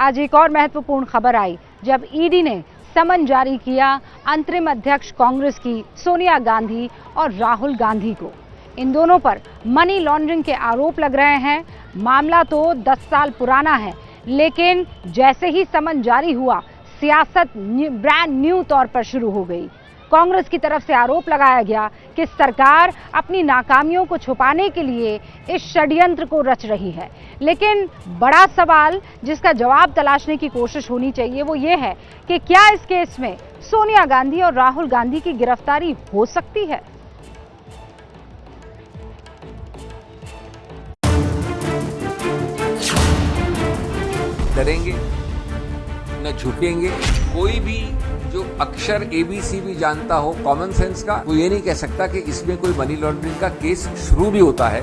आज एक और महत्वपूर्ण खबर आई जब ईडी ने समन जारी किया अंतरिम अध्यक्ष कांग्रेस की सोनिया गांधी और राहुल गांधी को। इन दोनों पर मनी लॉन्ड्रिंग के आरोप लग रहे हैं। मामला तो 10 साल पुराना है, लेकिन जैसे ही समन जारी हुआ, सियासत ब्रांड न्यू तौर पर शुरू हो गई। कांग्रेस की तरफ से आरोप लगाया गया कि सरकार अपनी नाकामियों को छुपाने के लिए इस षड्यंत्र को रच रही है। लेकिन बड़ा सवाल जिसका जवाब तलाशने की कोशिश होनी चाहिए वो ये है कि क्या इस केस में सोनिया गांधी और राहुल गांधी की गिरफ्तारी हो सकती है? डरेंगे न झुकेंगे। कोई भी जो अक्षर ABC भी जानता हो कॉमन सेंस का, वो ये नहीं कह सकता कि इसमें कोई मनी लॉन्ड्रिंग का केस शुरू भी होता है।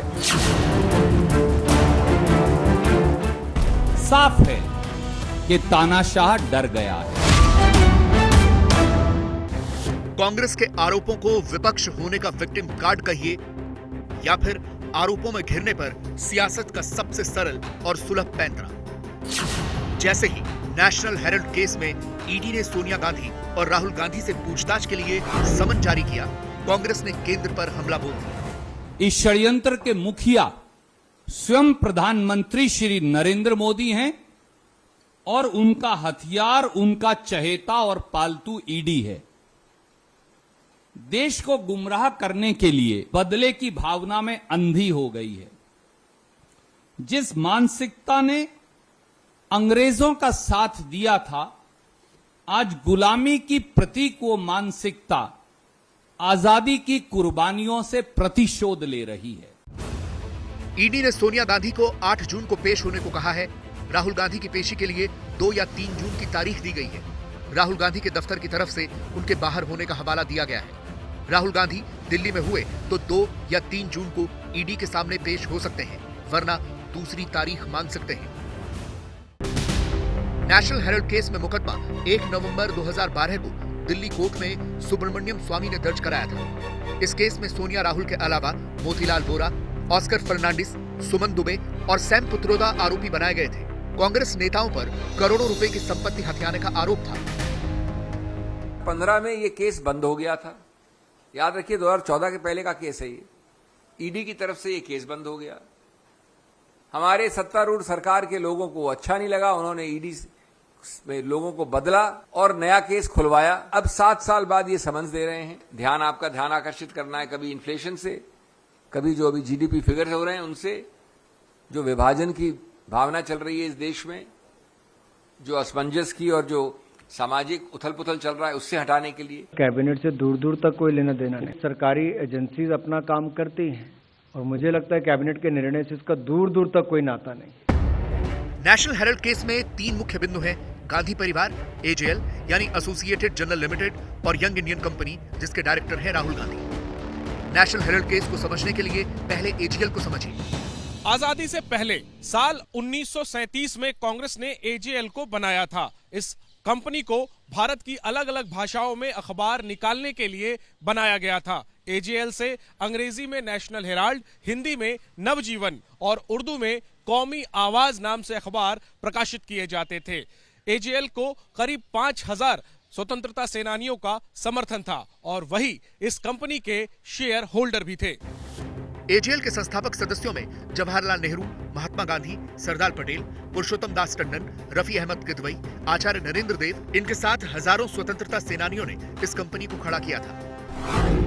साफ है कि तानाशाह डर गया है। कांग्रेस के आरोपों को विपक्ष होने का विक्टिम कार्ड कहिए या फिर आरोपों में घिरने पर सियासत का सबसे सरल और सुलभ पैंतरा। जैसे ही नेशनल हेराल्ड केस में ईडी ने सोनिया गांधी और राहुल गांधी से पूछताछ के लिए समन जारी किया, कांग्रेस ने केंद्र पर हमला बोल दिया। इस षड्यंत्र के मुखिया स्वयं प्रधानमंत्री श्री नरेंद्र मोदी हैं और उनका हथियार उनका चहेता और पालतू ईडी है। देश को गुमराह करने के लिए बदले की भावना में अंधी हो गई है। जिस मानसिकता ने अंग्रेजों का साथ दिया था, आज गुलामी की प्रतीक वो मानसिकता आजादी की कुर्बानियों से प्रतिशोध ले रही है। ईडी ने सोनिया गांधी को 8 जून को पेश होने को कहा है। राहुल गांधी की पेशी के लिए 2 या 3 जून की तारीख दी गई है। राहुल गांधी के दफ्तर की तरफ से उनके बाहर होने का हवाला दिया गया है। राहुल गांधी दिल्ली में हुए तो 2 या 3 जून को ईडी के सामने पेश हो सकते हैं, वरना दूसरी तारीख मांग सकते हैं। नेशनल हेराल्ड केस में मुकदमा 1 नवंबर 2012 को दिल्ली कोर्ट में सुब्रमण्यम स्वामी ने दर्ज कराया था। इस केस में सोनिया राहुल के अलावा मोतीलाल वोरा, ऑस्कर फर्नांडिस, सुमन दुबे और सैम पित्रोदा आरोपी बनाए गए थे। कांग्रेस नेताओं पर करोड़ों रुपए की संपत्ति हथियाने का आरोप था। 15 में ये केस बंद हो गया था। याद रखिए 2014 के पहले का केस है ये। ईडी की तरफ से ये केस बंद हो गया। हमारे सत्तारूढ़ सरकार के लोगों को अच्छा नहीं लगा, उन्होंने ईडी में लोगों को बदला और नया केस खुलवाया। अब 7 साल बाद ये समन्स दे रहे हैं। आपका ध्यान आकर्षित करना है कभी इन्फ्लेशन से, कभी जो अभी GDP फिगर हो रहे हैं उनसे, जो विभाजन की भावना चल रही है इस देश में, जो असमंजस की और जो सामाजिक उथल पुथल चल रहा है उससे हटाने के लिए। कैबिनेट से दूर दूर तक कोई लेना देना नहीं। सरकारी एजेंसीज अपना काम करती हैं और मुझे लगता है कैबिनेट के निर्णय से इसका दूर दूर तक कोई नाता नहीं। नेशनल हेराल्ड केस में 3 मुख्य बिंदु हैं: गांधी परिवार, AJL यानी एसोसिएटेड जनरल लिमिटेड और यंग इंडियन कंपनी जिसके डायरेक्टर हैं Rahul Gandhi. National Herald case को समझने के लिए पहले AJL को समझिए। आजादी से पहले साल 1937 में कांग्रेस ने AJL को बनाया था। इस कंपनी को भारत की अलग अलग भाषाओं में अखबार निकालने के लिए बनाया गया था। AJL से अंग्रेजी में नेशनल हेराल्ड, हिंदी में नवजीवन और उर्दू में कौमी आवाज नाम से अखबार प्रकाशित किए जाते थे। AJL को करीब 5000 स्वतंत्रता सेनानियों का समर्थन था और वही इस कंपनी के शेयर होल्डर भी थे। AJL के संस्थापक सदस्यों में जवाहरलाल नेहरू, महात्मा गांधी, सरदार पटेल, पुरुषोत्तम दास टंडन, रफी अहमद किदवई, आचार्य नरेंद्र देव, इनके साथ हजारों स्वतंत्रता सेनानियों ने इस कंपनी को खड़ा किया था।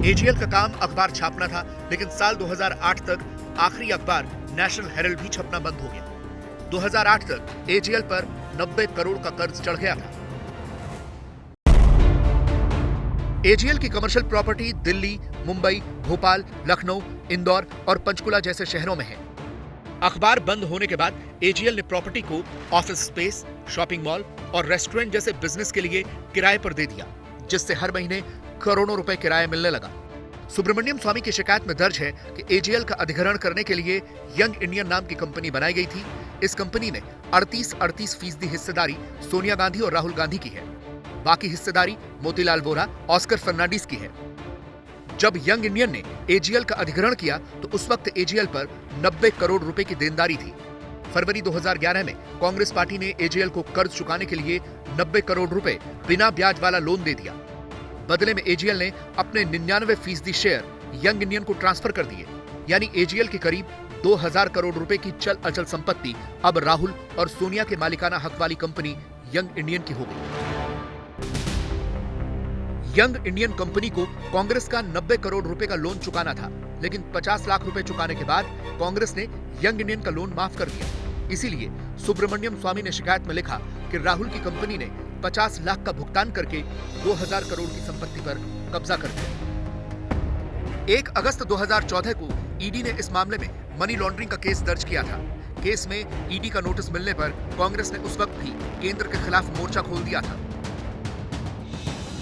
AJL का काम अखबार छापना था, लेकिन साल 2008 तक आखिरी अखबार नेशनल हेराल्ड भी छपना बंद हो गया। 2008 तक AJL पर 90 करोड़ का कर्ज चढ़ गया था। AJL की कमर्शियल प्रॉपर्टी दिल्ली, मुंबई, भोपाल, लखनऊ, इंदौर और पंचकुला जैसे शहरों में है। अखबार बंद होने के बाद AJL ने प्रॉपर्टी को ऑफिस स्पेस, शॉपिंग मॉल और रेस्टोरेंट जैसे बिजनेस के लिए किराए पर दे दिया, जिससे हर महीने करोड़ों रुपए किराया मिलने लगा। सुब्रमण्यम स्वामी की शिकायत में दर्ज है कि AJL का अधिग्रहण करने के लिए यंग इंडियन नाम की कंपनी बनाई गई थी। इस कंपनी में 38% हिस्सेदारी सोनिया गांधी और राहुल गांधी की है। बाकी हिस्सेदारी मोतीलाल वोरा, ऑस्कर फर्नांडिस की है। जब यंग इंडियन ने AJL का अधिग्रहण किया तो उस वक्त AJL पर 90 करोड़ रुपए की देनदारी थी। फरवरी 2011 में कांग्रेस पार्टी ने एजेएल को कर्ज चुकाने के लिए 90 करोड़ रुपए बिना ब्याज वाला लोन दे दिया। बदले में एजेएल ने अपने 99% शेयर यंग इंडियन को ट्रांसफर कर दिए, यानी एजेएल के करीब 2000 करोड़ रुपए की चल अचल संपत्ति अब राहुल और सोनिया के मालिकाना हक वाली कंपनी यंग इंडियन की हो गई। यंग इंडियन कंपनी को कांग्रेस का 90 करोड़ रुपए का लोन चुकाना था, लेकिन 50 लाख रुपए चुकाने के बाद कांग्रेस ने यंग इंडियन का लोन माफ कर दिया। इसीलिए सुब्रमण्यम स्वामी ने शिकायत में लिखा कि राहुल की कंपनी ने 50 लाख का भुगतान करके 2000 करोड़ की संपत्ति पर कब्जा कर दिया। 1 अगस्त 2014 को ईडी ने इस मामले में मनी लॉन्ड्रिंग का केस दर्ज किया था। केस में ईडी का नोटिस मिलने पर कांग्रेस ने उस वक्त भी केंद्र के खिलाफ मोर्चा खोल दिया था।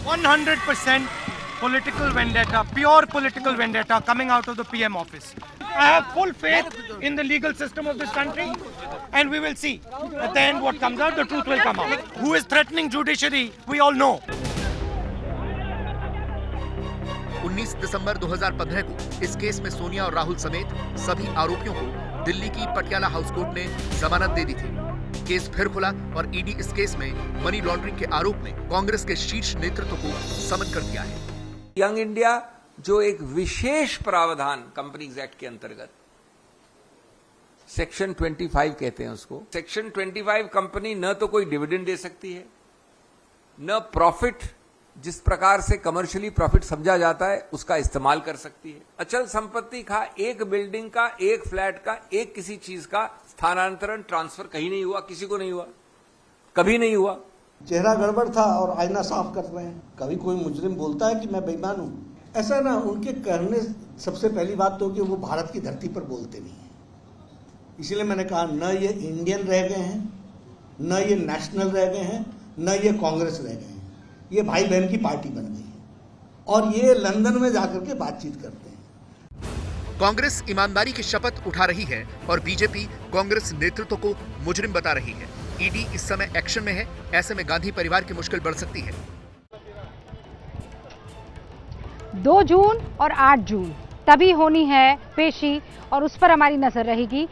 100% political vendetta, pure political vendetta coming out of the PM office. I have full faith in the legal system of this country, and we will see at the end what comes out. The truth will come out. Who is threatening judiciary? We all know. 19 दिसंबर 2015 को इस case में सोनिया और राहुल समेत सभी आरोपियों को दिल्ली की Patiala house court ने जमानत दे दी थी। केस फिर खुला और ईडी इस केस में मनी लॉन्ड्रिंग के आरोप में कांग्रेस के शीर्ष नेतृत्व को समन कर दिया है। यंग इंडिया जो एक विशेष प्रावधान कंपनीज एक्ट के अंतर्गत सेक्शन 25 कहते हैं उसको, सेक्शन 25 कंपनी न तो कोई डिविडेंड दे सकती है, न प्रॉफिट जिस प्रकार से कमर्शियली प्रॉफिट समझा जाता है उसका इस्तेमाल कर सकती है। अचल संपत्ति का, एक बिल्डिंग का, एक फ्लैट का, एक किसी चीज का स्थानांतरण ट्रांसफर कहीं नहीं हुआ, किसी को नहीं हुआ, कभी नहीं हुआ। चेहरा गड़बड़ था और आईना साफ कर रहे हैं। कभी कोई मुजरिम बोलता है कि मैं बेईमान हूं, ऐसा ना उनके करने। सबसे पहली बात तो कि वो भारत की धरती पर बोलते नहीं है, इसीलिए मैंने कहा न ये इंडियन रह गए हैं, न ये नेशनल रह गए हैं, न ये कांग्रेस रह गए हैं। ये भाई बहन की पार्टी बन गई है और ये लंदन में जाकर के बातचीत करते हैं। कांग्रेस ईमानदारी की शपथ उठा रही है और बीजेपी कांग्रेस नेतृत्व को मुजरिम बता रही है। ईडी इस समय एक्शन में है, ऐसे में गांधी परिवार की मुश्किल बढ़ सकती है। 2 जून और 8 जून तभी होनी है पेशी और उस पर हमारी नजर रहेगी।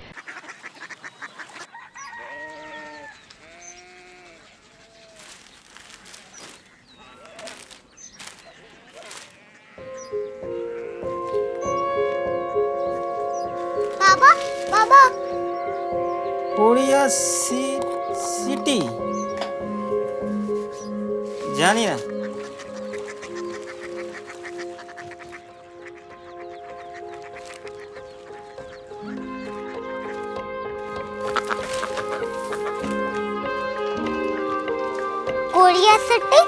बाबा कोरिया सिटी जानिए ना। Korea city?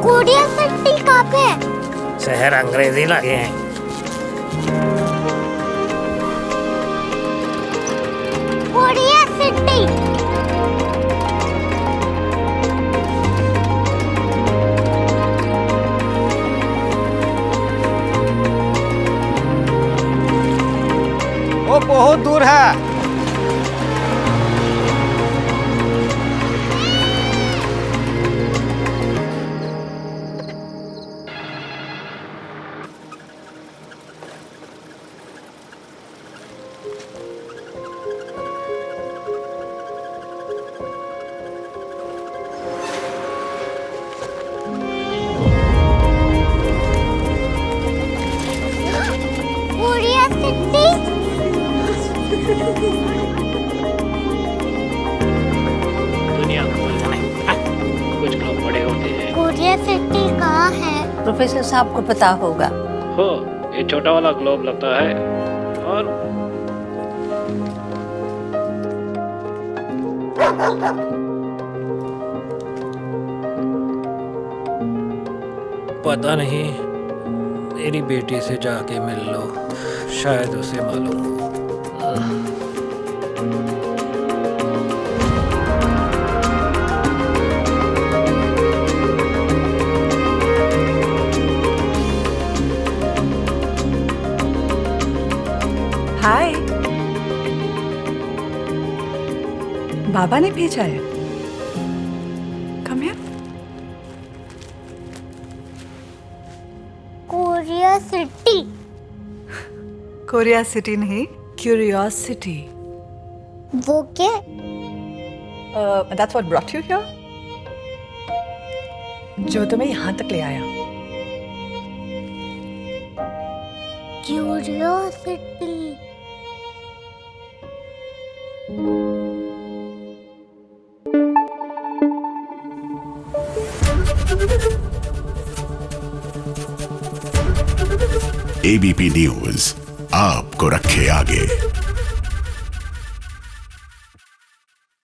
कोरिया सिटी कहाँ पे है? शहर अंग्रेजी लगे हैं। Korea city. वो बहुत दूर है। दुनिया कुछ लोग बड़े होते हैं। कोरिया सिटी कहाँ है? प्रोफेसर साहब को पता होगा। हो, ये छोटा वाला ग्लोब लगता है और पता नहीं, मेरी बेटी से जाके मिल लो, शायद उसे मालूम हो। हाय, बाबा ने भेजा है। क्यूरियोसिटी। कोरिया सिटी नहीं, क्यूरियोसिटी। वो क्या? That's what brought you here? जो तुम्हें यहाँ तक ले आया। क्यूरियोसिटी। एबीपी न्यूज आपको रखे आगे।